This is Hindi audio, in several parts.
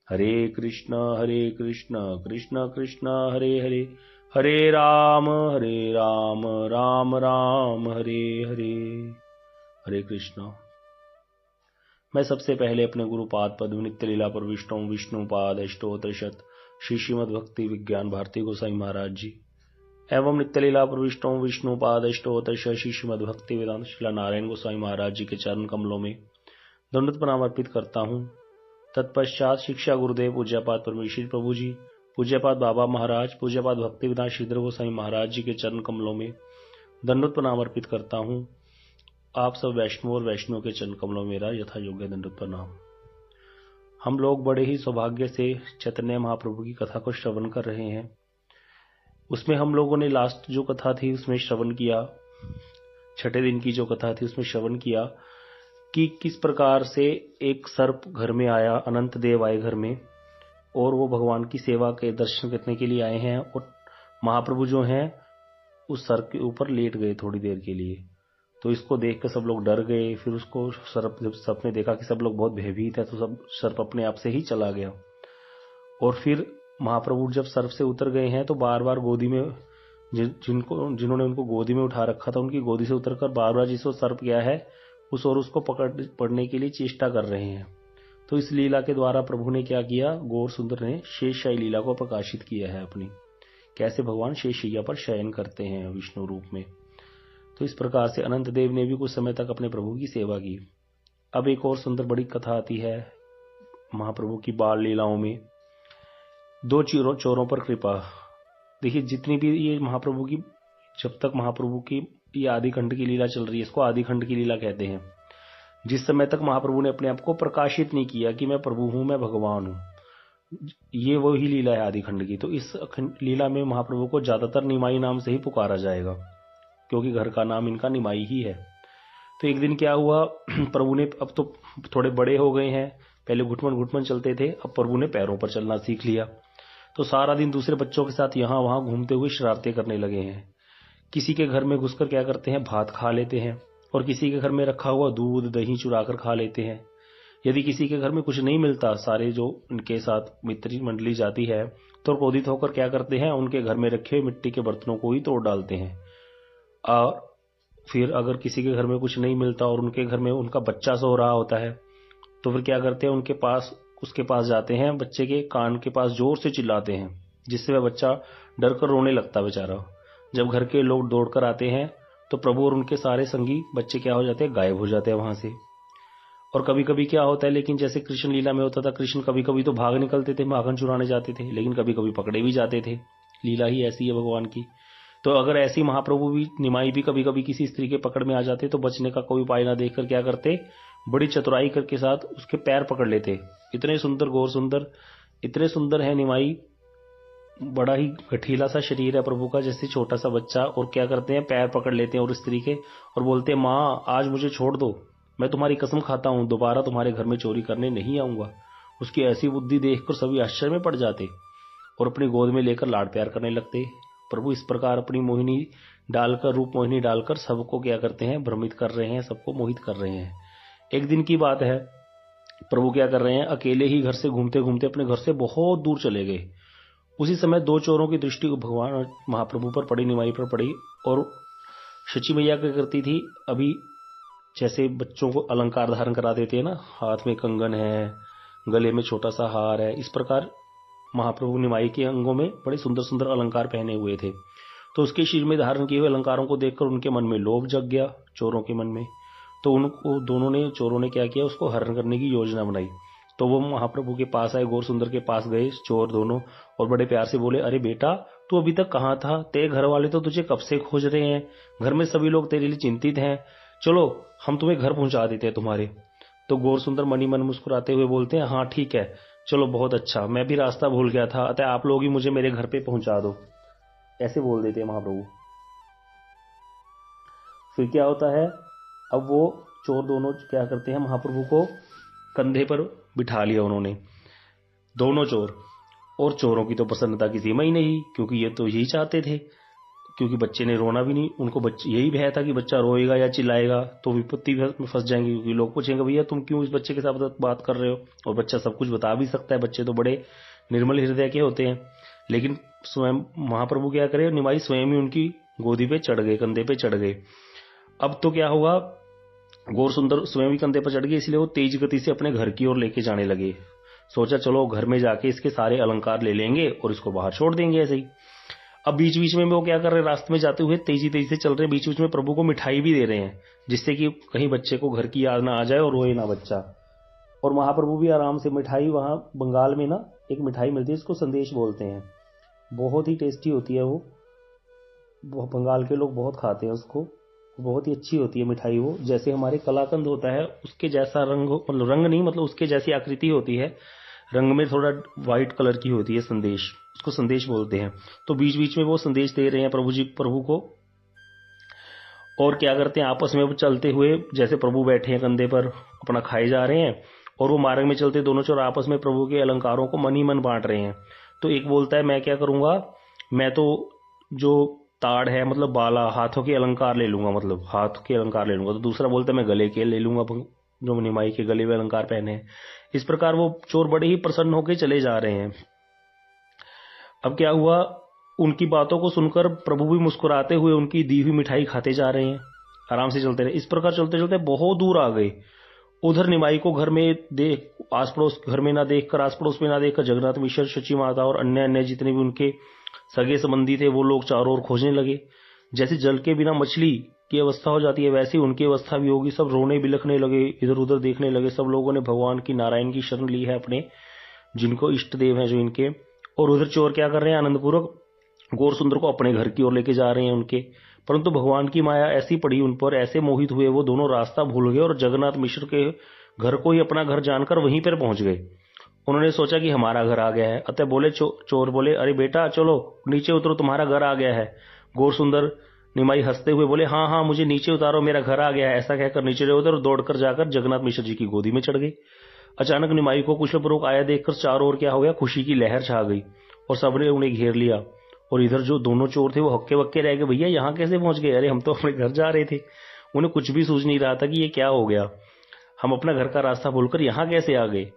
हरे कृष्ण कृष्ण कृष्ण हरे हरे, हरे राम राम राम हरे हरे। हरे कृष्ण। मैं सबसे पहले अपने गुरुपाद पद्म नित्य लीला पर विष्णुपाद अष्टोत्तर शत श्री श्रीमद भक्ति विज्ञान भारती गोसाई महाराज जी एवं नित्य लीला पर विष्णुपाद अष्टोत्तर शत श्री श्रीमद भक्ति वेदांत शिला नारायण गोसाई महाराज जी के चरण कमलों में दंडवत प्रणाम अर्पित करता हूँ। तत्पश्चात शिक्षा गुरुदेव पूज्यपाद परमेश्वरी प्रभु जी, पूज्यपाद बाबा महाराज, पूज्यपाद भक्ति विधान श्रीधर गोसाई महाराज जी के चरण कमलों में दंडवत प्रणाम अर्पित करता हूँ। आप सब वैष्णव और वैष्णव के चरण कमलों में मेरा यथा योग्य दंडवत प्रणाम। हम लोग बड़े ही सौभाग्य से चैतन्य महाप्रभु की कथा को श्रवण कर रहे हैं। उसमें हम लोगों ने लास्ट जो कथा थी उसमें श्रवण किया, छठे दिन की जो कथा थी उसमें श्रवण किया कि किस प्रकार से एक सर्प घर में आया, अनंत देव आए घर में और वो भगवान की सेवा के दर्शन करने के लिए आए हैं और महाप्रभु जो हैं उस सर्प के ऊपर लेट गए थोड़ी देर के लिए। तो इसको देख कर सब लोग डर गए। फिर उसको जब सर्प ने देखा कि सब लोग बहुत भयभीत है तो सब सर्प अपने आप से ही चला गया। और फिर महाप्रभु जब सर्प से उतर गए हैं तो बार बार गोदी में जिन्होंने उनको गोदी में उठा रखा था उनकी गोदी से उतरकर बार बार जिसको सर्प गया है उस और उसको पकड़ने के लिए चेष्टा कर रहे हैं। तो इस लीला के द्वारा प्रभु ने क्या किया, गौर सुंदर ने शेषशायी लीला को प्रकाशित किया है अपनी, कैसे भगवान शेषशैया पर शयन करते हैं विष्णु रूप में। तो इस प्रकार से अनंत देव ने भी कुछ समय तक अपने प्रभु की सेवा की। अब एक और सुंदर बड़ी कथा आती है महाप्रभु की बाल लीलाओं में, दो चोरों पर कृपा। देखिए जितनी भी ये महाप्रभु की, जब तक महाप्रभु की ये आदि खंड की लीला चल रही है, इसको आदि खंड की लीला कहते हैं। जिस समय तक महाप्रभु ने अपने आप को प्रकाशित नहीं किया कि मैं प्रभु हूं, मैं भगवान हूं, ये वही लीला है आदि खंड की। तो इस लीला में महाप्रभु को ज्यादातर निमाई नाम से ही पुकारा जाएगा क्योंकि घर का नाम इनका निमाई ही है। तो एक दिन क्या हुआ, प्रभु ने, अब तो थोड़े बड़े हो गए हैं, पहले घुटमन चलते थे, अब प्रभु ने पैरों पर चलना सीख लिया। तो सारा दिन दूसरे बच्चों के साथ यहां वहां घूमते हुए शरारतें करने लगे हैं। किसी के घर में घुसकर क्या करते हैं, भात खा लेते हैं और किसी के घर में रखा हुआ दूध दही चुराकर खा लेते हैं। यदि किसी के घर में कुछ नहीं मिलता, सारे जो उनके साथ मित्री मंडली जाती है तो क्रोधित होकर क्या करते हैं, उनके घर में रखे हुए मिट्टी के बर्तनों को ही तोड़ डालते हैं। और फिर अगर किसी के घर में कुछ नहीं मिलता और उनके घर में उनका बच्चा सो रहा होता है तो फिर क्या करते हैं, उसके पास जाते हैं, बच्चे के कान के पास जोर से चिल्लाते हैं जिससे वह बच्चा डर कर रोने लगता बेचारा। जब घर के लोग दौड़कर आते हैं तो प्रभु और उनके सारे संगी बच्चे क्या हो जाते हैं, गायब हो जाते हैं वहां से। और कभी कभी क्या होता है, लेकिन जैसे कृष्ण लीला में होता था, कृष्ण कभी कभी तो भाग निकलते थे, माखन चुराने जाते थे, लेकिन कभी कभी पकड़े भी जाते थे। लीला ही ऐसी है भगवान की। तो अगर ऐसी महाप्रभु भी, निमाई भी कभी कभी किसी स्त्री के पकड़ में आ जाते तो बचने का कोई उपाय ना देखकर क्या करते, बड़ी चतुराई करके साथ उसके पैर पकड़ लेते। इतने सुंदर, गौर सुंदर, इतने सुंदर है निमाई, बड़ा ही गठीला सा शरीर है प्रभु का, जैसे छोटा सा बच्चा। और क्या करते हैं, पैर पकड़ लेते हैं और स्त्री के और बोलते हैं, माँ आज मुझे छोड़ दो, मैं तुम्हारी कसम खाता हूं दोबारा तुम्हारे घर में चोरी करने नहीं आऊंगा। उसकी ऐसी बुद्धि देखकर सभी आश्चर्य में पड़ जाते और अपनी गोद में लेकर लाड प्यार करने लगते। प्रभु इस प्रकार अपनी मोहिनी डालकर, रूप मोहिनी डालकर सबको क्या करते हैं, भ्रमित कर रहे हैं, सबको मोहित कर रहे हैं। एक दिन की बात है, प्रभु क्या कर रहे हैं, अकेले ही घर से घूमते घूमते अपने घर से बहुत दूर चले गए। उसी समय दो चोरों की दृष्टि भगवान महाप्रभु पर पड़ी, निमाई पर पड़ी। और शची मैया क्या करती थी, अभी जैसे बच्चों को अलंकार धारण करा देते हैं ना, हाथ में कंगन है, गले में छोटा सा हार है, इस प्रकार महाप्रभु निमाई के अंगों में बड़े सुंदर सुंदर अलंकार पहने हुए थे। तो उसके शरीर में धारण किए हुए अलंकारों को देखकर उनके मन में लोभ जग गया, चोरों के मन में। तो उनको चोरों ने क्या किया, उसको हरण करने की योजना बनाई। तो वो महाप्रभु के पास आए, गौर सुंदर के पास गए चोर दोनों, और बड़े प्यार से बोले, अरे बेटा तू अभी तक कहाँ था, तेरे घर वाले तो तुझे कब से खोज रहे हैं, घर में सभी लोग तेरे लिए चिंतित हैं, चलो हम तुम्हें घर पहुंचा देते हैं तुम्हारे। तो गौर सुंदर मनी मन मुस्कुराते हुए बोलते हैं, हाँ ठीक है, चलो बहुत अच्छा, मैं भी रास्ता भूल गया था, अतः आप लोग ही मुझे मेरे घर पे पहुंचा दो, ऐसे बोल देते हैं महाप्रभु। फिर क्या होता है, अब वो चोर दोनों क्या करते हैं, महाप्रभु को कंधे पर बिठा लिया उन्होंने, दोनों चोर। और चोरों की तो प्रसन्नता की सीमा ही नहीं, क्योंकि ये तो यही चाहते थे, क्योंकि बच्चे ने रोना भी नहीं, उनको बच्चे यही भय था कि बच्चा रोएगा या चिल्लाएगा तो विपत्ति में फंस जाएंगे, क्योंकि लोग पूछेंगे भैया तुम क्यों इस बच्चे के साथ बात कर रहे हो, और बच्चा सब कुछ बता भी सकता है, बच्चे तो बड़े निर्मल हृदय के होते हैं। लेकिन स्वयं महाप्रभु क्या करे, निमाई स्वयं ही उनकी गोदी पे चढ़ गए, कंधे पे चढ़ गए। अब तो क्या होगा, गौर सुंदर स्वयं ही कंधे पर चढ़ गए, इसलिए वो तेज गति से अपने घर की ओर लेके जाने लगे। सोचा चलो घर में जाके इसके सारे अलंकार ले लेंगे और इसको बाहर छोड़ देंगे ऐसे ही। अब बीच बीच में वो क्या कर रहे हैं, रास्ते में जाते हुए तेजी तेजी से चल रहे हैं, बीच बीच में प्रभु को मिठाई भी दे रहे हैं, जिससे कि कहीं बच्चे को घर की याद ना आ जाए और रोए ना बच्चा। और महाप्रभु भी आराम से मिठाई, वहां बंगाल में ना एक मिठाई मिलती है, इसको संदेश बोलते हैं, बहुत ही टेस्टी होती है वो बंगाल के लोग बहुत खाते हैं उसको, बहुत ही अच्छी होती है मिठाई वो, जैसे हमारे कलाकंद होता है उसके जैसा रंग, मतलब रंग नहीं, मतलब उसके जैसी आकृति होती है, रंग में थोड़ा व्हाइट कलर की होती है, संदेश, उसको संदेश बोलते हैं। तो बीच बीच में वो संदेश दे रहे हैं प्रभु को। और क्या करते हैं, आपस में वो चलते हुए, जैसे प्रभु बैठे हैं कंधे पर अपना खाए जा रहे हैं, और वो मार्ग में चलते दोनों चोर आपस में प्रभु के अलंकारों को मन ही मन बांट रहे हैं। तो एक बोलता है मैं क्या करूंगा, मैं तो जो ताड़ है मतलब बाला, हाथों के अलंकार ले लूंगा, मतलब हाथ के अलंकार ले लूंगा। तो दूसरा बोलता है मैं गले के ले लूंगा, जो निमाई के गले में अलंकार पहने हैं। इस प्रकार वो चोर बड़े ही प्रसन्न होकर चले जा रहे हैं। अब क्या हुआ, उनकी बातों को सुनकर प्रभु भी मुस्कुराते हुए उनकी दी हुई मिठाई खाते जा रहे हैं, आराम से चलते रहे। इस प्रकार चलते चलते बहुत दूर आ गए। उधर निमाई को घर में देख, आस पड़ोस घर में ना देखकर, आस पड़ोस में ना देखकर, जगन्नाथ मिश्र, शची माता और अन्य अन्य जितने भी उनके सगे संबंधी थे वो लोग चारों ओर खोजने लगे। जैसे जल के बिना मछली की अवस्था हो जाती है, वैसी उनकी अवस्था भी होगी। सब रोने बिलखने लगे, इधर उधर देखने लगे। सब लोगों ने भगवान की, नारायण की शरण ली है अपने, जिनको इष्ट देव हैं जो इनके। और उधर चोर क्या कर रहे हैं, आनंदपूर्वक गौर सुंदर को अपने घर की ओर लेके जा रहे हैं उनके। परंतु भगवान की माया ऐसी पड़ी उन पर, ऐसे मोहित हुए वो दोनों रास्ता भूल गए और जगन्नाथ मिश्र के घर को ही अपना घर जानकर वहीं पर पहुंच गए। उन्होंने सोचा कि हमारा घर आ गया है, अतः बोले चोर बोले अरे बेटा चलो नीचे उतरो, तुम्हारा घर आ गया है। गौर सुंदर निमाई हंसते हुए बोले हाँ हाँ मुझे नीचे उतारो, मेरा घर आ गया है। ऐसा कहकर नीचे रहे उधर, दौड़कर जाकर जगन्नाथ मिश्र जी की गोदी में चढ़ गए। अचानक निमाई को कुशलपूर्वक आया देखकर चारों ओर क्या हो गया, खुशी की लहर छा गई और सबने उन्हें घेर लिया। और इधर जो दोनों चोर थे वो हक्के बक्के रह गए, भैया यहाँ कैसे पहुंच गए, अरे हम तो अपने घर जा रहे थे। उन्हें कुछ भी सूझ नहीं रहा था कि ये क्या हो गया, हम अपना घर का रास्ता भूलकर यहाँ कैसे आ गए,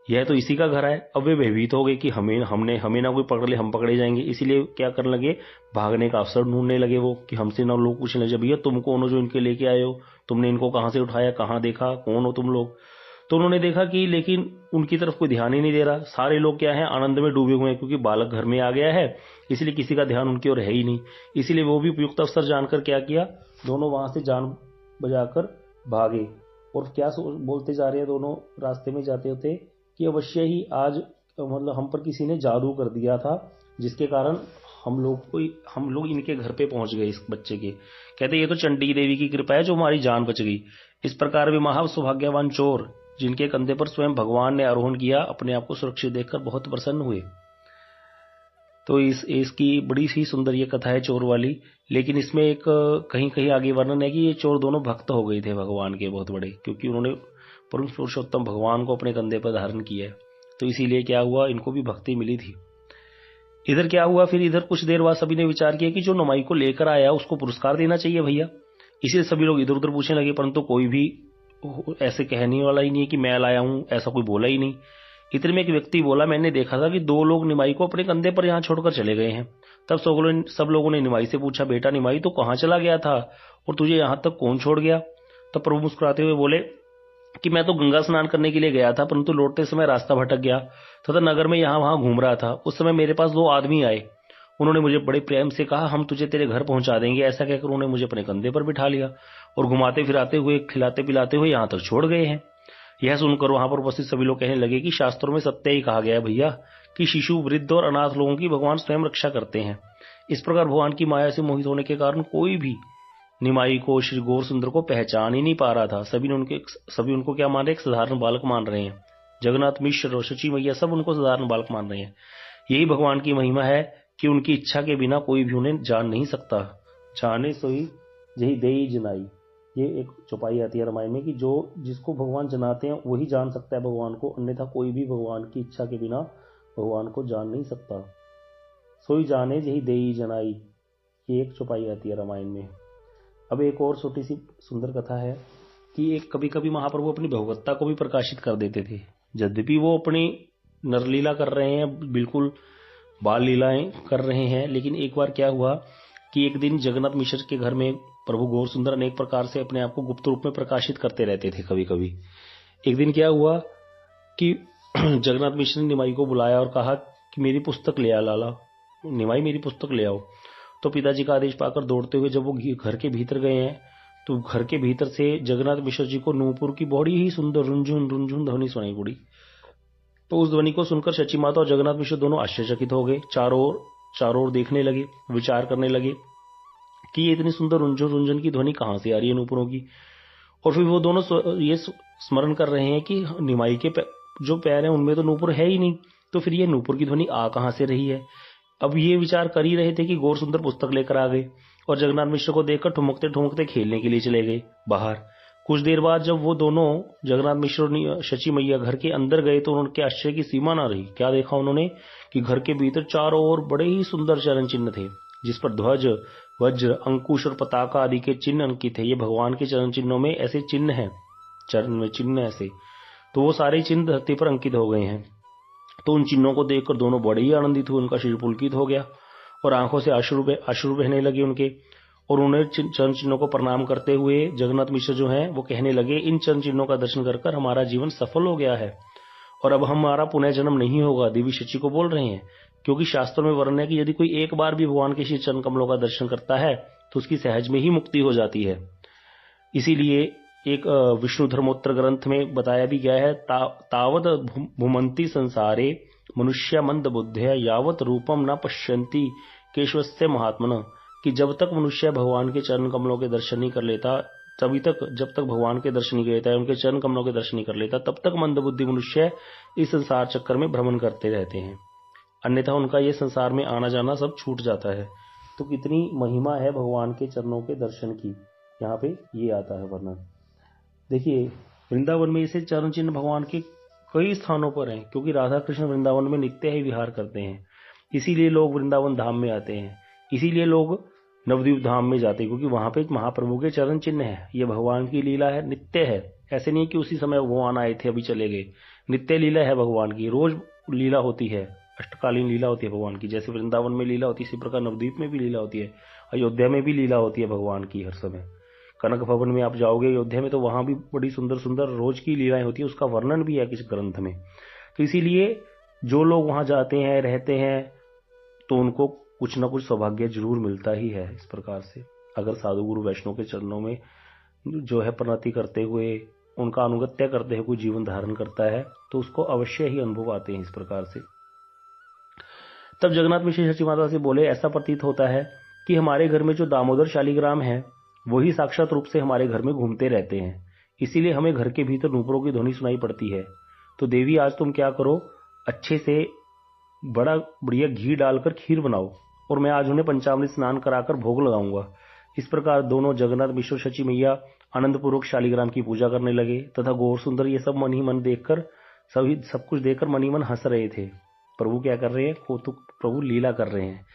यह तो इसी का घर है। अब वे भयभीत हो गए कि हमें ना कोई पकड़ ले, हम पकड़े जाएंगे। इसीलिए क्या करने लगे, भागने का अवसर ढूंढने लगे वो, कि हमसे ना लोग पूछने लगे भैया तुम कौन हो जो इनके लेके आए हो, तुमने इनको कहां से उठाया, कहां देखा, कौन हो तुम लोग। तो उन्होंने देखा कि लेकिन उनकी तरफ कोई ध्यान ही नहीं दे रहा। सारे लोग क्या है, आनंद में डूबे हुए हैं, क्योंकि बालक घर में आ गया है, इसलिए किसी का ध्यान उनकी ओर है ही नहीं। इसीलिए वो भी उपयुक्त अवसर जानकर क्या किया, दोनों वहां से जान बजाकर भागे। और क्या बोलते जा रहे हैं दोनों रास्ते में जाते होते, कि अवश्य ही आज मतलब हम पर किसी ने जादू कर दिया था, जिसके कारण हम लोग इनके घर पे पहुंच गए इस बच्चे के। कहते ये तो चंडी देवी की कृपा है जो हमारी जान बच गई। इस प्रकार वे महा सौभाग्यवान चोर, जिनके कंधे पर स्वयं भगवान ने आरोहण किया, अपने आप को सुरक्षित देखकर बहुत प्रसन्न हुए। तो इसकी बड़ी सी सुंदर ये कथा है चोर वाली। लेकिन इसमें एक कहीं कहीं आगे वर्णन है कि ये चोर दोनों भक्त हो गए थे भगवान के बहुत बड़े, क्योंकि उन्होंने परम पुरुषोत्तम भगवान को अपने कंधे पर धारण किया है। तो इसीलिए क्या हुआ, इनको भी भक्ति मिली थी। इधर क्या हुआ, फिर इधर कुछ देर बाद सभी ने विचार किया कि जो नमाई को लेकर आया उसको पुरस्कार देना चाहिए भैया। इसलिए सभी लोग इधर उधर पूछने लगे, परंतु कोई भी ऐसे कहने वाला ही नहीं कि मैं लाया हूं, ऐसा कोई बोला ही नहीं। इतने में एक व्यक्ति बोला, मैंने देखा था कि दो लोग निमाई को अपने कंधे पर यहाँ छोड़कर चले गए हैं। तब सब लोगों ने निमाई से पूछा, बेटा निमाई तो कहाँ चला गया था और तुझे यहाँ तक कौन छोड़ गया। तब प्रभु मुस्कुराते हुए बोले कि मैं तो गंगा स्नान करने के लिए गया था, परंतु लौटते समय रास्ता भटक गया तथा नगर में यहाँ वहां घूम रहा था। उस समय मेरे पास दो आदमी आए, उन्होंने मुझे बड़े प्रेम से कहा हम तुझे तेरे घर पहुंचा देंगे। ऐसा कहकर उन्होंने मुझे अपने कंधे पर बिठा लिया और घुमाते फिराते हुए, खिलाते पिलाते हुए यहाँ तक छोड़ गए हैं। यह सुनकर वहां पर उपस्थित सभी लोग कहने लगे कि शास्त्रों में सत्य ही कहा गया है भैया, कि शिशु, वृद्ध और अनाथ लोगों की भगवान स्वयं रक्षा करते हैं। इस प्रकार भगवान की माया से मोहित होने के कारण कोई भी निमाई को, श्री गौर सुंदर को पहचान ही नहीं पा रहा था। सभी उनको क्या मान रहे, एक साधारण बालक मान रहे हैं। जगन्नाथ मिश्र और शची मैया सब उनको साधारण बालक मान रहे हैं। यही भगवान की महिमा है कि उनकी इच्छा के बिना कोई भी उन्हें जान नहीं सकता। जाने सोई यही देई जनाई, ये एक चौपाई आती है रामायण में, कि जो जिसको भगवान जनाते हैं वही जान सकता है भगवान को, अन्यथा कोई भी भगवान की इच्छा के बिना भगवान को जान नहीं सकता। सोई जाने यही देई जनाई, ये एक चौपाई आती है रामायण में। अब एक और छोटी सी सुंदर कथा है कि एक कभी कभी महाप्रभु अपनी भगवत्ता को भी प्रकाशित कर देते थे। यद्यपि वो अपनी नरलीला कर रहे हैं, बिल्कुल बाल लीलाएं कर रहे हैं, लेकिन एक बार क्या हुआ कि एक दिन जगन्नाथ मिश्र के घर में प्रभु गौर सुंदर अनेक प्रकार से अपने आप को गुप्त रूप में प्रकाशित करते रहते थे। कभी कभी एक दिन क्या हुआ कि जगन्नाथ मिश्र ने निमाई को बुलाया और कहा कि मेरी पुस्तक ले आ लाला, निमाई मेरी पुस्तक ले आओ। तो पिताजी का आदेश पाकर दौड़ते हुए जब वो घर के भीतर गए हैं तो घर के भीतर से जगन्नाथ मिश्र जी को नूपुर की बड़ी ही सुंदर रुंझुन रुंझुन ध्वनि सुनाई पड़ी। तो उस ध्वनि को सुनकर शची माता और जगन्नाथ मिश्र दोनों आश्चर्यचकित हो गए। चारों ओर देखने लगे, विचार करने लगे कि ये इतनी सुंदर रुंझुन रुंझुन की ध्वनि कहां से आ रही है नूपुरों की। और फिर वो दोनों ये स्मरण कर रहे हैं कि निमाई के जो पैर हैं उनमें तो नूपुर है ही नहीं, तो फिर ये नूपुर की ध्वनि आ कहां से रही है। अब ये विचार कर ही रहे थे कि गौर सुंदर पुस्तक लेकर आ गए और जगन्नाथ मिश्र को देखकर ठुमकते ठुमकते खेलने के लिए चले गए बाहर। कुछ देर बाद जब वो दोनों जगन्नाथ मिश्र और शची मैया घर के अंदर गए तो उनके आश्चर्य की सीमा ना रही। क्या देखा उन्होंने कि घर के भीतर चारों ओर बड़े ही सुंदर चरण चिन्ह थे, जिस पर ध्वज, वज्र, अंकुश और पताका आदि के चिन्ह अंकित है। ये भगवान के चरण चिन्हों में ऐसे चिन्ह हैं, चरण में चिन्ह ऐसे, तो वो सारे चिन्ह धरती पर अंकित हो गए हैं। तो उन चिन्हों को देखकर दोनों बड़े ही आनंदित हुए, उनका शरीर पुलकित हो गया और आंखों से अश्रु बहने लगे उनके। और उन्हें चरण चिन्हों को प्रणाम करते हुए जगन्नाथ मिश्र जो हैं वो कहने लगे, इन चरण चिन्हों का दर्शन कर हमारा जीवन सफल हो गया है और अब हमारा पुनः जन्म नहीं होगा। देवी शची को बोल रहे हैं, क्योंकि शास्त्रों में वर्णन है कि यदि कोई एक बार भी भगवान के श्री चरण कमलों का दर्शन करता है तो उसकी सहज में ही मुक्ति हो जाती है। इसीलिए एक विष्णु धर्मोत्तर ग्रंथ में बताया भी गया है, तावत भूमंती संसारे मनुष्य मंद बुद्धया यावत रूपम न पश्यन्ति केशवस्य महात्मन, कि जब तक मनुष्य भगवान के चरण कमलों के दर्शन नहीं कर लेता, तभी तक जब तक भगवान के दर्शन नहीं करता है, उनके चरण कमलों के दर्शन नहीं कर लेता, तब तक मंदबुद्धि मनुष्य इस संसार चक्कर में भ्रमण करते रहते हैं, अन्यथा उनका ये संसार में आना जाना सब छूट जाता है। तो कितनी महिमा है भगवान के चरणों के दर्शन की, यहाँ पे ये आता है वर्णन। देखिए वृंदावन में इसे चरण चिन्ह भगवान के कई स्थानों पर हैं, क्योंकि राधा कृष्ण वृंदावन में नित्य ही विहार करते हैं, इसीलिए लोग वृंदावन धाम में आते हैं, इसीलिए लोग नवद्वीप धाम में जाते हैं, क्योंकि वहां पे महाप्रभु के चरण चिन्ह है। ये भगवान की लीला है, नित्य है। ऐसे नहीं कि उसी समय भगवान आए थे अभी चले गए, नित्य लीला है भगवान की, रोज लीला होती है, अष्टकालीन लीला होती है भगवान की। जैसे वृंदावन में लीला होती है, इसी प्रकार नवद्वीप में भी लीला होती है, अयोध्या में भी लीला होती है भगवान की हर समय। कनक भवन में आप जाओगे अयोध्या में तो वहां भी बड़ी सुंदर सुंदर रोज की लीलाएं होती है, उसका वर्णन भी है किसी ग्रंथ में। तो इसीलिए जो लोग वहां जाते हैं, रहते हैं, तो उनको कुछ ना कुछ सौभाग्य जरूर मिलता ही है। इस प्रकार से अगर साधु गुरु वैष्णव के चरणों में जो है प्रणति करते हुए, उनका अनुगत्य करते हुए कोई जीवन धारण करता है तो उसको अवश्य ही अनुभव आते हैं इस प्रकार से। तब जगन्नाथ मिश्र शची माता से बोले, ऐसा प्रतीत होता है कि हमारे घर में जो दामोदर शालिग्राम है वही साक्षात रूप से हमारे घर में घूमते रहते हैं, इसीलिए हमें घर के भीतर नूपुरों की ध्वनि सुनाई पड़ती है। तो देवी आज तुम क्या करो, अच्छे से बड़ा बढ़िया घी डालकर खीर बनाओ और मैं आज उन्हें पंचामृत स्नान कराकर भोग लगाऊंगा। इस प्रकार दोनों जगन्नाथ मिश्र शची मैया आनंद पूर्वक शालिग्राम की पूजा करने लगे तथा गौर सुंदर ये सब मन ही मन देखकर सब कुछ देखकर मन ही मन हंस रहे थे। प्रभु क्या कर रहे हैं, कौतुक, प्रभु लीला कर रहे हैं।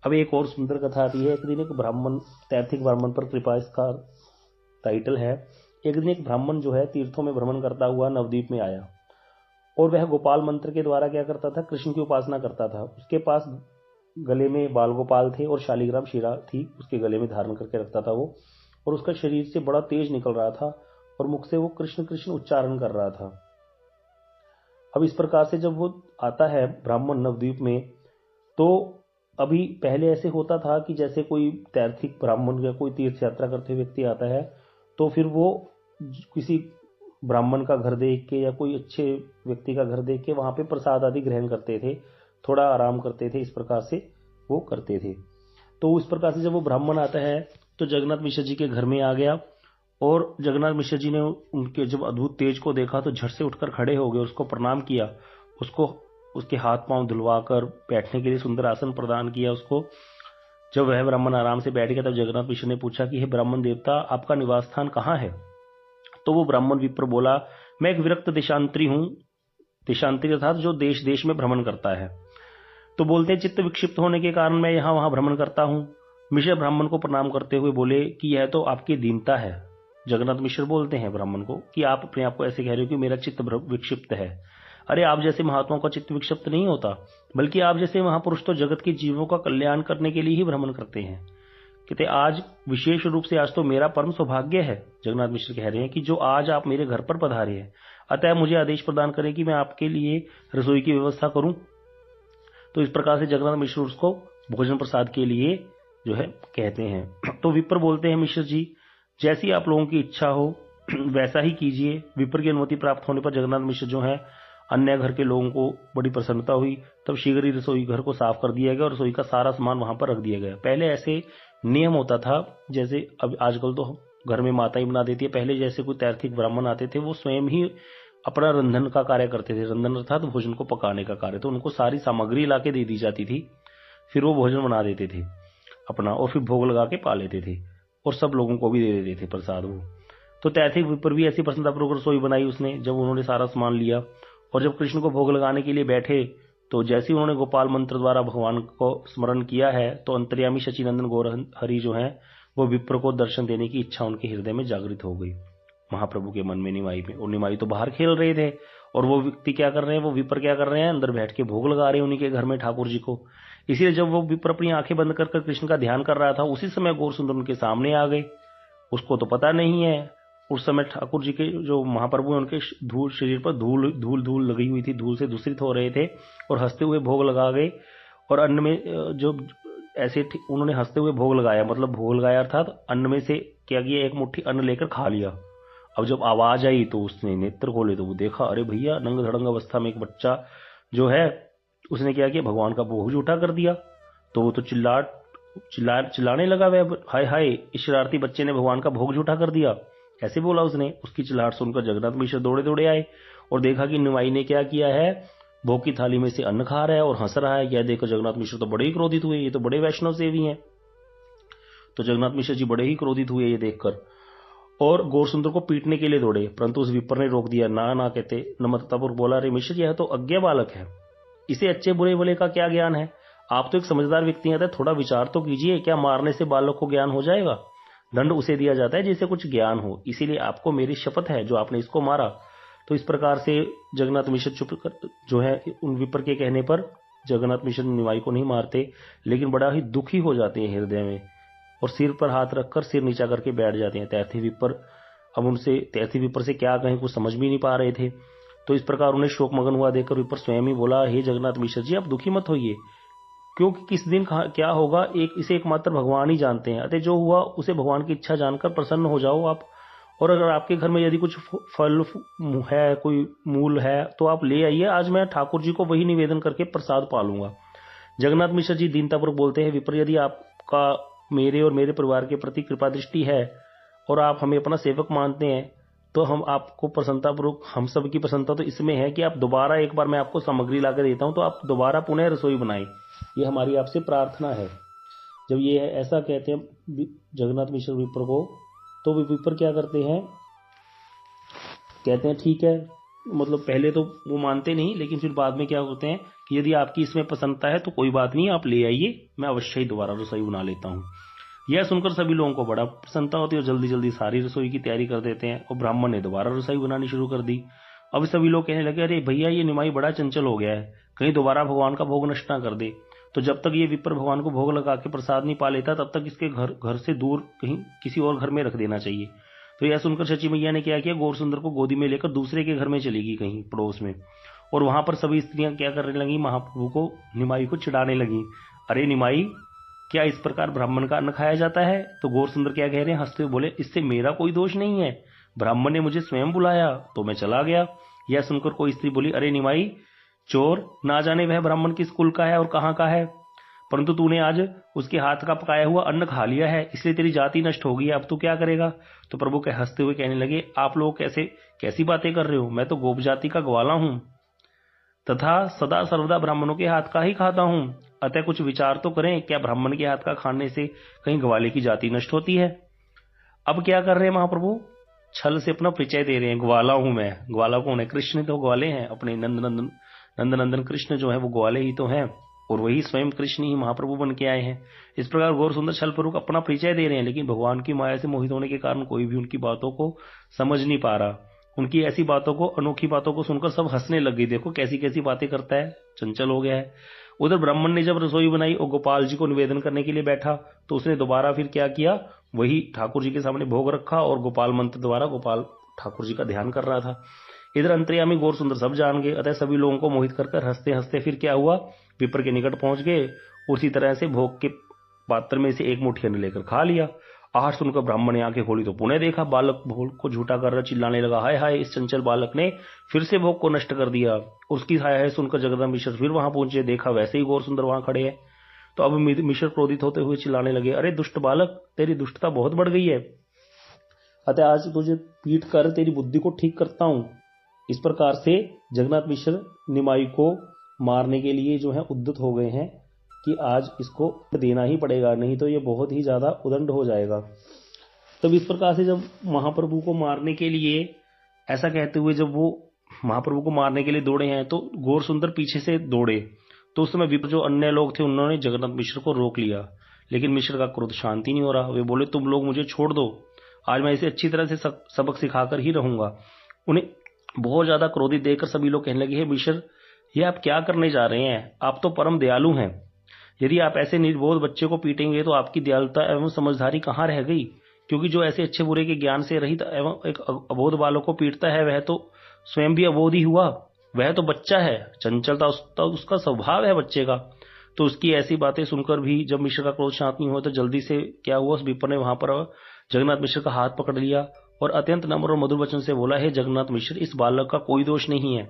अब एक और सुंदर कथा आती है। एक दिन एक ब्राह्मण, तैर्थिक ब्राह्मण पर कृपा इसका टाइटल है। एक दिन एक ब्राह्मण जो है तीर्थों में भ्रमण करता हुआ नवद्वीप में आया और वह गोपाल मंत्र के द्वारा क्या करता था, कृष्ण की उपासना करता था। उसके पास गले में बाल गोपाल थे और शालिग्राम शिरा थी, उसके गले में धारण करके रखता था वो, और उसका शरीर से बड़ा तेज निकल रहा था और मुख से वो कृष्ण कृष्ण उच्चारण कर रहा था। अब इस प्रकार से जब वो आता है ब्राह्मण नवद्वीप में, तो अभी पहले ऐसे होता था कि जैसे कोई तैर्थिक ब्राह्मण या कोई तीर्थ यात्रा करते व्यक्ति आता है तो फिर वो किसी ब्राह्मण का घर देख के या कोई अच्छे व्यक्ति का घर देख के वहां पे प्रसाद आदि ग्रहण करते थे, थोड़ा आराम करते थे, इस प्रकार से वो करते थे। तो इस प्रकार से जब वो ब्राह्मण आता है तो जगन्नाथ मिश्र जी के घर में आ गया और जगन्नाथ मिश्र जी ने उनके जब अद्भुत तेज को देखा तो झट से उठकर खड़े हो गए, उसको प्रणाम किया, उसको उसके हाथ पांव धुलवाकर बैठने के लिए सुंदर आसन प्रदान किया उसको। जब वह ब्राह्मण आराम से बैठ गया तब जगन्नाथ मिश्र ने पूछा कि हे ब्राह्मण देवता, आपका निवास स्थान कहाँ है? तो वो ब्राह्मण विप्र बोला, मैं एक विरक्त देशांतरी हूं। देशांतरी अर्थात जो देश देश में भ्रमण करता है। तो बोलते हैं चित्त विक्षिप्त होने के कारण मैं यहाँ वहां भ्रमण करता हूं। मिश्र ब्राह्मण को प्रणाम करते हुए बोले कि यह तो आपकी दीनता है। जगन्नाथ मिश्र बोलते हैं ब्राह्मण को कि आप अपने आप को ऐसे कह रहे हो कि मेरा चित्त विक्षिप्त है। अरे आप जैसे महात्माओं का चित्त विक्षिप्त नहीं होता, बल्कि आप जैसे महापुरुष तो जगत के जीवों का कल्याण करने के लिए ही भ्रमण करते हैं। कहते आज विशेष रूप से आज तो मेरा परम सौभाग्य है। जगन्नाथ मिश्र कह रहे हैं कि जो आज आप मेरे घर पर पधारे हैं, अतः मुझे आदेश प्रदान करें कि मैं आपके लिए रसोई की व्यवस्था करूं। तो इस प्रकार से जगन्नाथ मिश्र उसको भोजन प्रसाद के लिए जो है कहते हैं। तो विप्र बोलते हैं मिश्र जी, जैसी आप लोगों की इच्छा हो वैसा ही कीजिए। विप्र की अनुमति प्राप्त होने पर जगन्नाथ मिश्र जो है अन्य घर के लोगों को बड़ी प्रसन्नता हुई। तब शीघ्र ही रसोई घर को साफ कर दिया गया और रसोई का सारा सामान वहां पर रख दिया गया। पहले ऐसे नियम होता था, जैसे अब आजकल तो घर में माता ही बना देती है। पहले जैसे कोई तैर्थिक ब्राह्मण आते थे, वो स्वयं ही अपना रंधन का कार्य करते थे। रंधन अर्थात भोजन को पकाने का कार्य। तो उनको सारी सामग्री ला के दे दी जाती थी, फिर वो भोजन बना देते थे अपना, और फिर भोग लगा के पा लेते थे और सब लोगों को भी दे देते थे प्रसाद वो। तो तैर्थिक विप्र भी ऐसी प्रसन्नतापूर्वक रसोई बनाई उसने, जब उन्होंने सारा सामान लिया। और जब कृष्ण को भोग लगाने के लिए बैठे, तो जैसे उन्होंने गोपाल मंत्र द्वारा भगवान को स्मरण किया है, तो अंतर्यामी शचीनंदन गौरहरि जो है वो विप्र को दर्शन देने की इच्छा उनके हृदय में जागृत हो गई, महाप्रभु के मन में, निमाई में। और निमाई तो बाहर खेल रहे थे, और वो व्यक्ति क्या कर रहे हैं, वो विप्र क्या कर रहे हैं, अंदर बैठ के भोग लगा रहे हैं उन्हीं के घर में ठाकुर जी को। इसीलिए जब वो विप्र अपनी आंखें बंद कर कृष्ण का ध्यान कर रहा था, उसी समय गौर सुंदर उनके सामने आ गए। उसको तो पता नहीं है, उस समय ठाकुर जी के जो महाप्रभु हैं उनके धूल शरीर पर धूल धूल धूल लगी हुई थी, धूल से दूषित हो रहे थे, और हंसते हुए भोग लगा गए। और अन्न में जो ऐसे उन्होंने हंसते हुए भोग लगाया, मतलब भोग लगाया अर्थात अन्न में से क्या किया, एक मुट्ठी अन्न लेकर खा लिया। अब जब आवाज आई तो उसने नेत्र खोले, तो वो देखा, अरे भैया नंग धड़ंग अवस्था में एक बच्चा जो है उसने क्या किया, भगवान का भोग झूठा कर दिया। तो वो तो चिल्लाने लगा, वह हाय हाय, इस शरारती बच्चे ने भगवान का भोग झूठा कर दिया, ऐसे बोला उसने। उसकी चिल्लाहट सुनकर जगन्नाथ मिश्र दौड़े दौड़े आए और देखा कि निमाई ने क्या किया है, भोग की थाली में से अन्न खा रहा है और हंस रहा है। यह देखकर जगन्नाथ मिश्र तो बड़े ही क्रोधित हुए, ये तो बड़े वैष्णव सेवी हैं। तो जगन्नाथ मिश्र जी बड़े ही क्रोधित हुए ये देखकर, और गौर सुंदर को पीटने के लिए दौड़े, परंतु उस विप्र ने रोक दिया। ना कहते नम्रतापूर्वक बोला, अरे मिश्र जी, यह तो अज्ञ बालक है, इसे अच्छे बुरे भले का क्या ज्ञान है। आप तो एक समझदार व्यक्ति हैं, थोड़ा विचार तो कीजिए, क्या मारने से बालक को ज्ञान हो जाएगा? दंड उसे दिया जाता है जिसे कुछ ज्ञान हो, इसीलिए आपको मेरी शपथ है जो आपने इसको मारा। तो इस प्रकार से जगन्नाथ मिश्र चुप कर जो है उन विप्र के कहने पर जगन्नाथ मिश्र निमाई को नहीं मारते, लेकिन बड़ा ही दुखी हो जाते हैं हृदय में, और सिर पर हाथ रखकर सिर नीचा करके बैठ जाते हैं तैर्थी विप्र। अब उनसे तैर्थी विप्र से क्या कहें, कुछ समझ भी नहीं पा रहे थे। तो इस प्रकार उन्हें शोक मगन हुआ देखकर विप्र स्वयं ही बोला, हे जगन्नाथ मिश्र जी, आप दुखी मत होइए, क्योंकि किस दिन क्या होगा इसे एकमात्र भगवान ही जानते हैं। अतः जो हुआ उसे भगवान की इच्छा जानकर प्रसन्न हो जाओ आप। और अगर आपके घर में यदि कुछ फल है, कोई मूल है, तो आप ले आइए, आज मैं ठाकुर जी को वही निवेदन करके प्रसाद पालूंगा। जगन्नाथ मिश्र जी दीनतापूर्वक बोलते हैं, विप्र, यदि आपका मेरे और मेरे परिवार के प्रति कृपा दृष्टि है और आप हमें अपना सेवक मानते हैं, तो हम आपको प्रसन्नतापूर्वक, हम सब की प्रसन्नता तो इसमें है कि आप दोबारा, एक बार मैं आपको सामग्री ला कर देता हूं, तो आप दोबारा पुनः रसोई बनाएं, ये हमारी आपसे प्रार्थना है। जब ये ऐसा कहते हैं जगन्नाथ मिश्र विप्र को, तो विप्र क्या करते हैं, कहते हैं ठीक है, मतलब पहले तो वो मानते नहीं, लेकिन फिर बाद में क्या होते हैं कि यदि आपकी इसमें प्रसन्नता है तो कोई बात नहीं, आप ले आइए, मैं अवश्य ही दोबारा रसोई बना लेता हूँ। यह सुनकर सभी लोगों को बड़ा प्रसन्नता होती है और जल्दी जल्दी सारी रसोई की तैयारी कर देते हैं, और ब्राह्मण ने दोबारा रसोई बनानी शुरू कर दी। अब सभी लोग कहने लगे, अरे भैया, ये निमाई बड़ा चंचल हो गया है, कहीं दोबारा भगवान का भोग नष्ट ना कर दे। तो जब तक ये विप्र भगवान को भोग लगा के प्रसाद नहीं पा लेता, तब तक इसके घर से दूर कहीं किसी और घर में रख देना चाहिए। तो यह सुनकर शची मैया ने क्या किया, गौर सुंदर को गोदी में लेकर दूसरे के घर में चली गई कहीं पड़ोस में, और वहां पर सभी स्त्रियां क्या करने लगी, महाप्रभु को, निमाई को चिढ़ाने लगी, अरे निमाई, क्या इस प्रकार ब्राह्मण का अन्न खाया जाता है? तो गौर सुंदर क्या कह रहे हैं, हंसते हुए बोले, इससे मेरा कोई दोष नहीं है, ब्राह्मण ने मुझे स्वयं बुलाया तो मैं चला गया। यह सुनकर कोई स्त्री बोली, अरे निमाई, चोर, ना जाने वह ब्राह्मण किस कुल का है और कहां का है, परंतु तूने आज उसके हाथ का पकाया हुआ अन्न खा लिया है, इसलिए तेरी जाति नष्ट हो गई है, अब तू क्या करेगा? तो प्रभु के हंसते हुए कहने लगे, आप लोग कैसी बातें कर रहे हो, मैं तो गोप जाति का ग्वाला हूं तथा सदा सर्वदा ब्राह्मणों के हाथ का ही खाता हूं, अतः कुछ विचार तो करें, क्या ब्राह्मण के हाथ का खाने से कहीं ग्वाले की जाति नष्ट होती है? अब क्या कर रहे हैं महाप्रभु, छल से अपना परिचय दे रहे हैं, ग्वाला हूं मैं। ग्वाला कौन है? कृष्ण तो ग्वाले हैं, अपने नंदनंदन कृष्ण जो है वो ग्वाले ही तो हैं, और वही स्वयं कृष्ण ही महाप्रभु बन के आए हैं। इस प्रकार गौर सुंदर छलपूर्वक अपना परिचय दे रहे हैं, लेकिन भगवान की माया से मोहित होने के कारण कोई भी उनकी बातों को समझ नहीं पा रहा। उनकी ऐसी बातों को, अनोखी बातों को सुनकर सब हंसने लग गई। देखो कैसी कैसी बातें करता है, चंचल हो गया है। उधर ब्राह्मण ने जब रसोई बनाई और गोपाल जी को निवेदन करने के लिए बैठा, तो उसने दोबारा फिर क्या किया, वही ठाकुर जी के सामने भोग रखा और गोपाल मंत्र द्वारा गोपाल ठाकुर जी का ध्यान कर रहा था। इधर अंतर्यामी गौर सुंदर सब जान गए, अतः सभी लोगों को मोहित कर हंसते हंसते फिर क्या हुआ, विप्र के निकट पहुंच गए। उसी तरह से भोग के पात्र में से एक मुट्ठी अन्न लेकर खा लिया। आहार सुनकर ब्राह्मण ने आंखें खोली तो पुनः देखा बालक भोग को झूठा कर चिल्लाने लगा, हाय हाय, इस चंचल बालक ने फिर से भोग को नष्ट कर दिया। उसकी हाय हाय सुनकर जगदम्ब मिश्र फिर वहां पहुंचे, देखा वैसे ही गौर सुंदर वहां खड़े हैं। तो अब मिश्र क्रोधित होते हुए चिल्लाने लगे, अरे दुष्ट बालक, तेरी दुष्टता बहुत बढ़ गई है, अतः आज तुझे पीट कर तेरी बुद्धि को ठीक करता हूं। इस प्रकार से जगन्नाथ मिश्र निमाई को मारने के लिए जो है उद्यत हो गए हैं कि आज इसको देना ही पड़ेगा, नहीं तो ये बहुत ही ज्यादा उदंड हो जाएगा। तब इस प्रकार से जब महाप्रभु को मारने के लिए, ऐसा कहते हुए जब वो महाप्रभु को मारने के लिए दौड़े हैं, तो गौर सुंदर पीछे से दौड़े। तो उस समय विप्र जो अन्य लोग थे उन्होंने जगन्नाथ मिश्र को रोक लिया, लेकिन मिश्र का क्रोध शांति नहीं हो रहा। वे बोले, तुम लोग मुझे छोड़ दो, आज मैं इसे अच्छी तरह से सबक सिखाकर ही रहूंगा। उन्हें बहुत ज्यादा क्रोधित देखकर सभी लोग कहने लगे, हे मिश्र, ये आप क्या करने जा रहे हैं? आप तो परम दयालु हैं, यदि आप ऐसे निर्बोध बच्चे को पीटेंगे तो आपकी दयालुता एवं समझदारी कहाँ रह गई? क्योंकि जो ऐसे अच्छे बुरे के ज्ञान से रहित एवं एक अबोध बालक को पीटता है, वह तो स्वयं भी अबोध ही हुआ। वह तो बच्चा है, चंचलता उसका स्वभाव है बच्चे का। तो उसकी ऐसी बातें सुनकर भी जब मिश्र का क्रोध शांत नहीं हुआ, तो जल्दी से क्या हुआ, उस विप्र ने वहां पर जगन्नाथ मिश्र का हाथ पकड़ लिया और अत्यंत नम्र और मधुर वचन से बोला, हे जगन्नाथ मिश्र, इस बालक का कोई दोष नहीं है,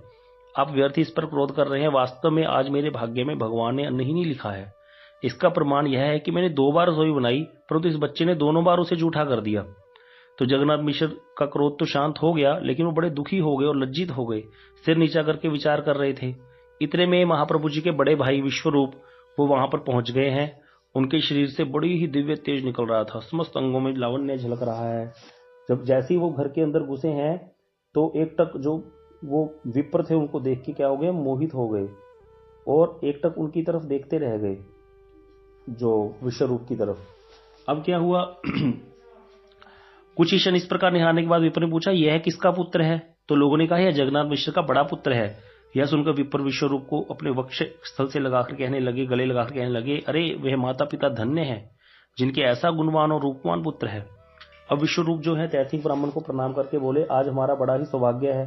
आप व्यर्थ इस पर क्रोध कर रहे हैं। वास्तव में आज मेरे भाग्य में भगवान ने अन्न ही नहीं लिखा है। इसका प्रमाण यह है कि मैंने 2 बार रसोई बनाई, परंतु इस बच्चे ने दोनों बार उसे जूठा कर दिया। तो जगन्नाथ मिश्र का क्रोध तो शांत हो गया, लेकिन वो बड़े दुखी हो गए और लज्जित हो गए, सिर नीचा करके विचार कर रहे थे। इतने में महाप्रभु जी के बड़े भाई विश्वरूप वो वहां पर पहुंच गए हैं। उनके शरीर से बड़ी ही दिव्य तेज निकल रहा था, समस्त अंगों में लावण्य झलक रहा है। जब जैसे ही वो घर के अंदर घुसे हैं, तो एक टक जो वो विप्र थे उनको देख के क्या हो गए, मोहित हो गए और एक टक उनकी तरफ देखते रह गए, जो विश्वरूप की तरफ। अब क्या हुआ, कुछ ही क्षण इस प्रकार निहारने के बाद विप्र ने पूछा, यह किसका पुत्र है? तो लोगों ने कहा, यह जगन्नाथ मिश्र का बड़ा पुत्र है। यह सुनकर विप्र विश्वरूप को अपने वक्ष स्थल से लगाकर कहने लगे, गले लगाकर कहने लगे, अरे वह माता पिता धन्य है जिनके ऐसा गुणवान और रूपवान पुत्र है। अब विश्वरूप जो है तैथिक ब्राह्मण को प्रणाम करके बोले, आज हमारा बड़ा ही सौभाग्य है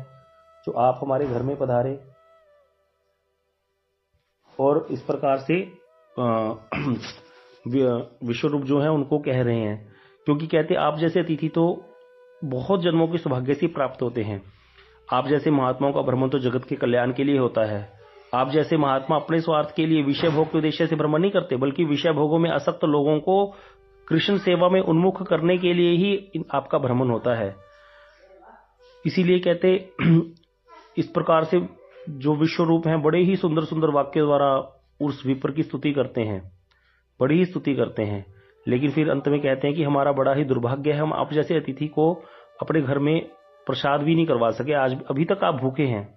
जो आप हमारे घर में पधारे। और इस प्रकार से विश्वरूप जो है उनको कह रहे हैं, क्योंकि कहते आप जैसे अतिथि तो बहुत जन्मों के सौभाग्य से प्राप्त होते हैं। आप जैसे महात्माओं का भ्रमण तो जगत के कल्याण के लिए होता है। आप जैसे महात्मा अपने स्वार्थ के लिए विषय भोग के उद्देश्य से भ्रमण नहीं करते, बल्कि विषय भोगों में आसक्त लोगों को कृष्ण सेवा में उन्मुख करने के लिए ही आपका भ्रमण होता है। इसीलिए कहते इस प्रकार से जो विश्वरूप हैं बड़े ही सुंदर सुंदर वाक्य द्वारा उस विप्र की स्तुति करते हैं, बड़ी ही स्तुति करते हैं। लेकिन फिर अंत में कहते हैं कि हमारा बड़ा ही दुर्भाग्य है, हम आप जैसे अतिथि को अपने घर में प्रसाद भी नहीं करवा सके। आज अभी तक आप भूखे हैं।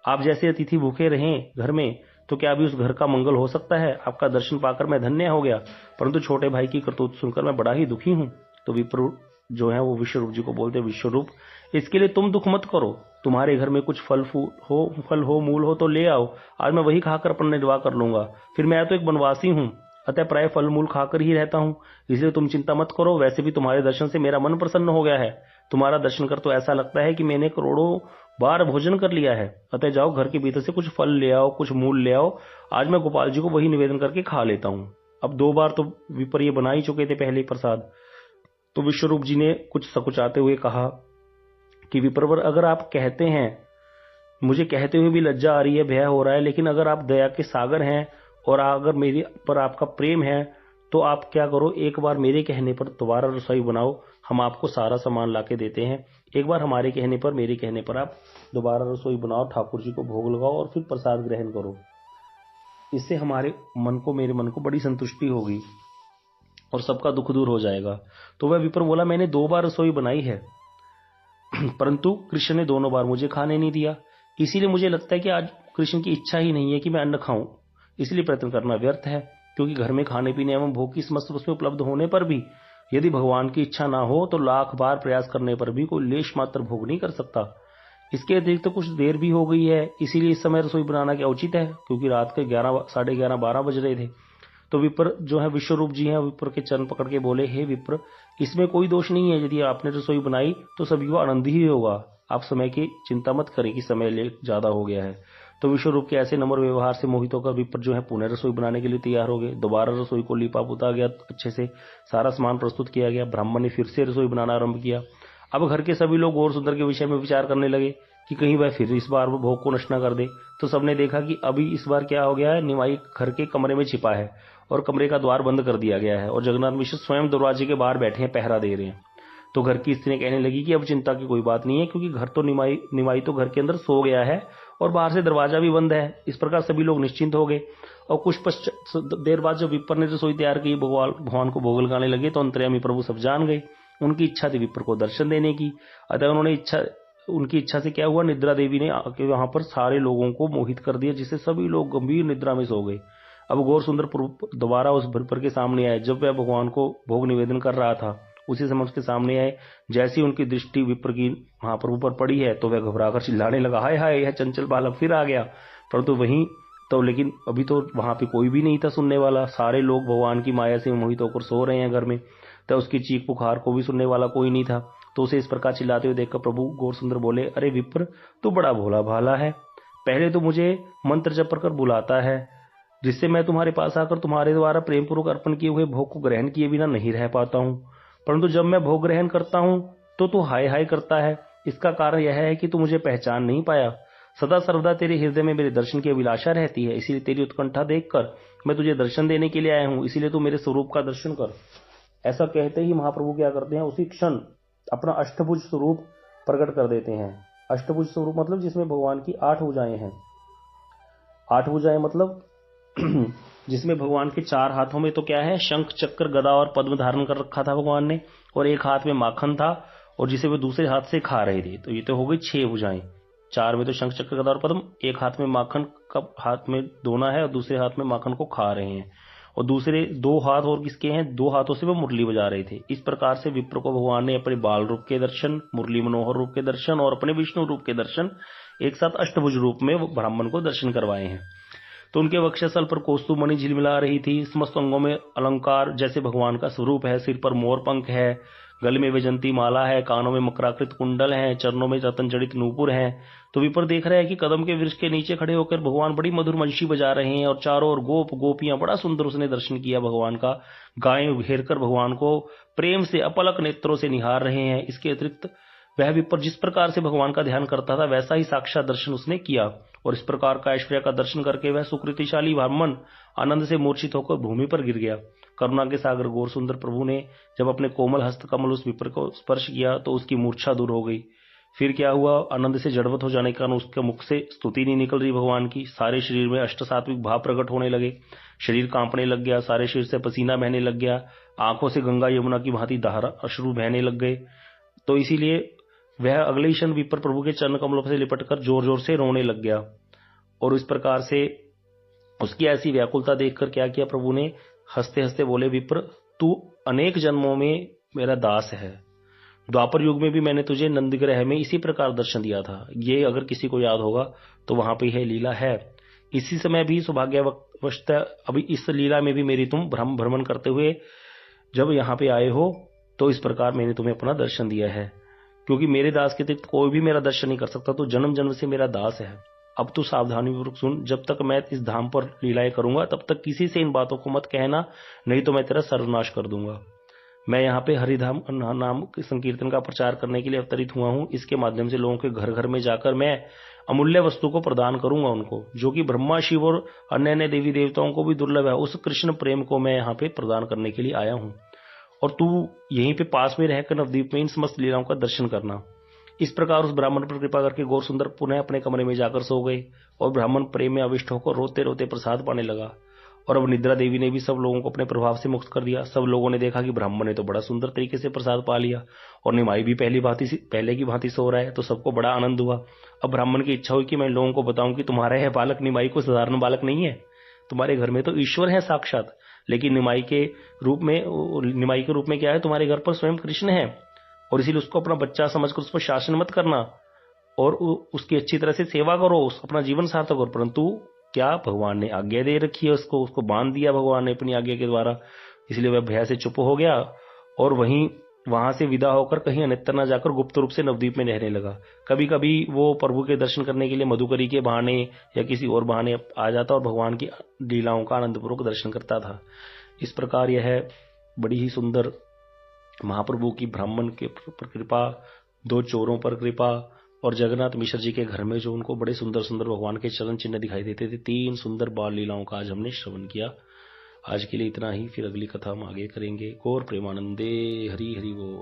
आप जैसे अतिथि भूखे रहें घर में तो क्या अभी उस घर का मंगल हो सकता है? आपका दर्शन पाकर मैं धन्य हो गया, परंतु छोटे भाई की करतूत सुनकर मैं बड़ा ही दुखी हूं। तो विप्र जो है वो विश्वरूप जी को बोलते, विश्वरूप इसके लिए तुम दुख मत करो, तुम्हारे घर में कुछ फल हो मूल हो तो ले आओ, आज मैं वही खाकर अपना निर्वाह कर लूंगा। फिर मैं तो एक वनवासी हूं, अतः प्राय फल मूल खाकर ही रहता हूं, इसलिए तुम चिंता मत करो। वैसे भी तुम्हारे दर्शन से मेरा मन प्रसन्न हो गया है। तुम्हारा दर्शन कर तो ऐसा लगता है कि मैंने करोड़ों बार भोजन कर लिया है। अतः जाओ घर के भीतर से कुछ फल ले आओ, कुछ मूल ले आओ, आज मैं गोपाल जी को वही निवेदन करके खा लेता हूं। अब 2 बार तो विप्र ये बना ही चुके थे पहले ही प्रसाद। तो विश्वरूप जी ने कुछ सकुचाते हुए कहा कि विप्रवर, अगर आप कहते हैं, मुझे कहते हुए भी लज्जा आ रही है, भय हो रहा है, लेकिन अगर आप दया के सागर हैं और अगर मेरे पर आपका प्रेम है तो आप क्या करो, एक बार मेरे कहने पर दोबारा रसोई बनाओ, हम आपको सारा सामान लाके देते हैं। एक बार हमारे कहने पर, मेरे कहने पर आप दोबारा रसोई बनाओ, ठाकुर जी को भोग लगाओ और फिर प्रसाद ग्रहण करो। इससे हमारे मन को, मेरे मन को बड़ी संतुष्टि होगी और सबका दुख दूर हो जाएगा। तो वह विप्र बोला, मैंने 2 बार रसोई बनाई है, परंतु कृष्ण ने दोनों बार मुझे खाने नहीं दिया, इसीलिए मुझे लगता है कि आज कृष्ण की इच्छा ही नहीं है कि मैं अन्न खाऊं। इसलिए प्रयत्न करना व्यर्थ है, क्योंकि घर में खाने पीने एवं भोग की समस्त वस्तुएं उपलब्ध होने पर भी यदि भगवान की इच्छा ना हो तो लाख बार प्रयास करने पर भी कोई लेश मात्र भोग नहीं कर सकता। इसके अतिरिक्त तो कुछ देर भी हो गई है, इसीलिए इस समय रसोई बनाना क्या उचित है, क्योंकि रात के 11, साढ़े 11, 12 बज रहे थे। तो विप्र जो है विश्वरूप जी हैं, विप्र के चरण पकड़ के बोले, हे विप्र, इसमें कोई दोष नहीं है। यदि आपने रसोई बनाई तो सभी को आनंद ही होगा। आप समय की चिंता मत करें कि समय ले ज्यादा हो गया है। तो विश्वरूप के ऐसे नम्र व्यवहार से मोहित होकर विप्र जो है पुनः रसोई बनाने के लिए तैयार हो गए। दोबारा रसोई को लीपा पुता गया, अच्छे से सारा सामान प्रस्तुत किया गया। ब्राह्मण ने फिर से रसोई बनाना आरंभ किया। अब घर के सभी लोग गौर सुंदर के विषय में विचार करने लगे कि कहीं वह फिर इस बार भोग को नष्ट न कर दे। तो सबने देखा कि अभी इस बार क्या हो गया है, निमाई घर के कमरे में छिपा है और कमरे का द्वार बंद कर दिया गया है और जगन्नाथ मिश्र स्वयं दरवाजे के बाहर बैठे हैं, पहरा दे रहे हैं। तो घर की स्त्री कहने लगी कि अब चिंता की कोई बात नहीं है, क्योंकि घर तो निमाई तो घर के अंदर सो गया है और बाहर से दरवाजा भी बंद है। इस प्रकार सभी लोग निश्चिंत हो गए। और कुछ देर बाद जब विप्र ने रसोई तैयार की, भगवान को भोग लगाने लगे, तो अंतर्यामी प्रभु सब जान गए। उनकी इच्छा थी विप्र को दर्शन देने की। अतः उनकी इच्छा से क्या हुआ, निद्रा देवी ने आके वहां पर सारे लोगों को मोहित कर दिया, जिससे सभी लोग गंभीर निद्रा में सो गए। अब गौर सुंदर दोबारा उस विप्र के सामने आए। जब वह भगवान को भोग निवेदन कर रहा था, उसी समय उसके सामने आए। जैसी उनकी दृष्टि विप्र की महाप्रभु पर पड़ी है, तो वह घबराकर चिल्लाने लगा, हाय हाय, यह चंचल बालक फिर आ गया। परंतु वहीं तो लेकिन अभी तो वहां पे कोई भी नहीं था सुनने वाला। सारे लोग भगवान की माया से मोहित होकर सो रहे हैं घर में। तो उसकी चीख पुकार को भी सुनने वाला कोई नहीं था। तो उसे इस प्रकार चिल्लाते हुए देखकर प्रभु गौर सुंदर बोले, अरे विप्र, तू बड़ा भोला भाला है। पहले तो मुझे मंत्र जप कर बुलाता है, जिससे मैं तुम्हारे पास आकर तुम्हारे द्वारा प्रेम पूर्वक अर्पण किए हुए भोग को ग्रहण किए बिना नहीं रह पाता हूँ। परंतु जब मैं भोग ग्रहण करता हूँ तो तू हाय हाय करता है। इसका कारण यह है कि तू मुझे पहचान नहीं पाया। सदा सर्वदा तेरे हृदय में मेरे दर्शन की अभिलाषा रहती है, इसीलिए तेरी उत्कंठा देखकर मैं तुझे दर्शन देने के लिए आया हूँ। इसीलिए तू मेरे स्वरूप का दर्शन कर। ऐसा कहते ही महाप्रभु क्या करते हैं, उसी क्षण अपना अष्टभुज स्वरूप प्रकट कर देते हैं। अष्टभुज स्वरूप मतलब जिसमें भगवान की 8 भुजाएं हैं। 8 भुजाएं मतलब जिसमें भगवान के 4 हाथों में तो क्या है, शंख, चक्र, गदा और पद्म धारण कर रखा था भगवान ने, और एक हाथ में माखन था और जिसे वे दूसरे हाथ से खा रहे थे। तो ये तो हो गई 6 भुजाएं। 4 में तो शंख, चक्र, गदा और पद्म, एक हाथ में माखन का हाथ में दोना है और दूसरे हाथ में माखन को खा रहे हैं। और दूसरे 2 हाथ और किसके हैं, 2 हाथों से वो मुरली बजा रहे थे। इस प्रकार से विप्र को भगवान ने अपने बाल रूप के दर्शन, मुरली मनोहर रूप के दर्शन और अपने विष्णु रूप के दर्शन एक साथ अष्टभुज रूप में ब्राह्मण को दर्शन करवाए हैं। तो उनके वक्षस्थल पर कौस्तुभ मणि झिलमिला रही थी। समस्त अंगों में अलंकार जैसे भगवान का स्वरूप है। सिर पर मोर पंख है, गले में वैजंती माला है, कानों में मकराकृत कुंडल है, चरणों में रतन जड़ित नूपुर है। तो विप्र देख रहा है कि कदम के वृक्ष के नीचे खड़े होकर भगवान बड़ी मधुर वंशी बजा रहे हैं और चारों ओर गोप गोपियां, बड़ा सुंदर उसने दर्शन किया भगवान का। गायें घेर कर भगवान को प्रेम से अपलक नेत्रों से निहार रहे हैं। इसके अतिरिक्त वह विप्र जिस प्रकार से भगवान का ध्यान करता था, वैसा ही साक्षात दर्शन उसने किया। और इस प्रकार का ऐश्वर्य का दर्शन करके वह सुकृतिशाली ब्राह्मण आनंद से मूर्छित होकर भूमि पर गिर गया। करुणा के सागर गौर सुंदर प्रभु ने जब अपने कोमल हस्त कमल उस विप्र को स्पर्श किया तो उसकी मूर्छा दूर हो गई। फिर क्या हुआ, आनंद से जड़वत हो जाने के कारण उसके मुख से स्तुति नहीं निकल रही भगवान की। सारे शरीर में अष्ट सात्विक भाव प्रकट होने लगे। शरीर कांपने लग गया, सारे शरीर से पसीना बहने लग गया, आंखों से गंगा यमुना की भांति धारा अश्रु बहने लग गए। तो इसीलिए वह अगले ही क्षण विप्र प्रभु के चरण कमलों से लिपटकर जोर जोर से रोने लग गया। और इस प्रकार से उसकी ऐसी व्याकुलता देखकर क्या किया प्रभु ने, हंसते हंसते बोले, विप्र तू अनेक जन्मों में मेरा दास है। द्वापर युग में भी मैंने तुझे नंदग्रह में इसी प्रकार दर्शन दिया था। ये अगर किसी को याद होगा तो वहां पे यह लीला है। इसी समय भी सौभाग्यवशतः अभी इस लीला में भी मेरी तुम भ्रमण करते हुए जब यहाँ पे आए हो, तो इस प्रकार मैंने तुम्हें अपना दर्शन दिया है। क्योंकि मेरे दास के अतिरिक्त कोई भी मेरा दर्शन नहीं कर सकता, तो जन्म जन्म से मेरा दास है। अब तू सावधानी पूर्वक सुन, जब तक मैं इस धाम पर लीलाएं करूंगा तब तक किसी से इन बातों को मत कहना, नहीं तो मैं तेरा सर्वनाश कर दूंगा। मैं यहाँ पे हरिधाम नाम के संकीर्तन का प्रचार करने के लिए अवतरित हुआ हूँ। इसके माध्यम से लोगों के घर घर में जाकर मैं अमूल्य वस्तु को प्रदान करूंगा उनको, जो कि ब्रह्मा, शिव और अन्य अन्य देवी देवताओं को भी दुर्लभ है। उस कृष्ण प्रेम को मैं यहाँ पे प्रदान करने के लिए आया हूँ, और तू यहीं पे पास में रहकर नवद्वीप में इन समस्त लीलाओं का दर्शन करना। इस प्रकार उस ब्राह्मण पर कृपा करके गौर सुंदर पुनः अपने कमरे में जाकर सो गए, और ब्राह्मण प्रेम में अविष्ट होकर रोते रोते प्रसाद पाने लगा। और अब निद्रा देवी ने भी सब लोगों को अपने प्रभाव से मुक्त कर दिया। सब लोगों ने देखा कि ब्राह्मण ने तो बड़ा सुंदर तरीके से प्रसाद पा लिया, और निमाई भी पहले की भांति सो रहा है। तो सबको बड़ा आनंद हुआ। अब ब्राह्मण की इच्छा हुई कि मैं लोगों को बताऊं कि तुम्हारा यह बालक निमाई को साधारण बालक नहीं है। तुम्हारे घर में तो ईश्वर है साक्षात, लेकिन निमाई के रूप में क्या है, तुम्हारे घर पर स्वयं कृष्ण है, और इसीलिए उसको अपना बच्चा समझकर उस पर शासन मत करना और उसकी अच्छी तरह से सेवा करो, अपना जीवन सार्थक करो। परंतु क्या भगवान ने आज्ञा दे रखी है, उसको बांध दिया भगवान ने अपनी आज्ञा के द्वारा, इसलिए वह भय से चुप हो गया और वहां से विदा होकर कहीं अन्यत्र न जाकर गुप्त रूप से नवद्वीप में रहने लगा। कभी कभी वो प्रभु के दर्शन करने के लिए मधुकरी के बहाने या किसी और बहाने आ जाता और भगवान की लीलाओं का आनंदपूर्वक दर्शन करता था। इस प्रकार यह बड़ी ही सुंदर महाप्रभु की ब्राह्मण के पर कृपा, दो चोरों पर कृपा और जगन्नाथ मिश्र जी के घर में जो उनको बड़े सुंदर सुंदर भगवान के चरण चिन्ह दिखाई देते थे, 3 सुंदर बाल लीलाओं का आज हमने श्रवण किया। आज के लिए इतना ही, फिर अगली कथा हम आगे करेंगे। गौर प्रेमानंदे, हरि हरि बोल।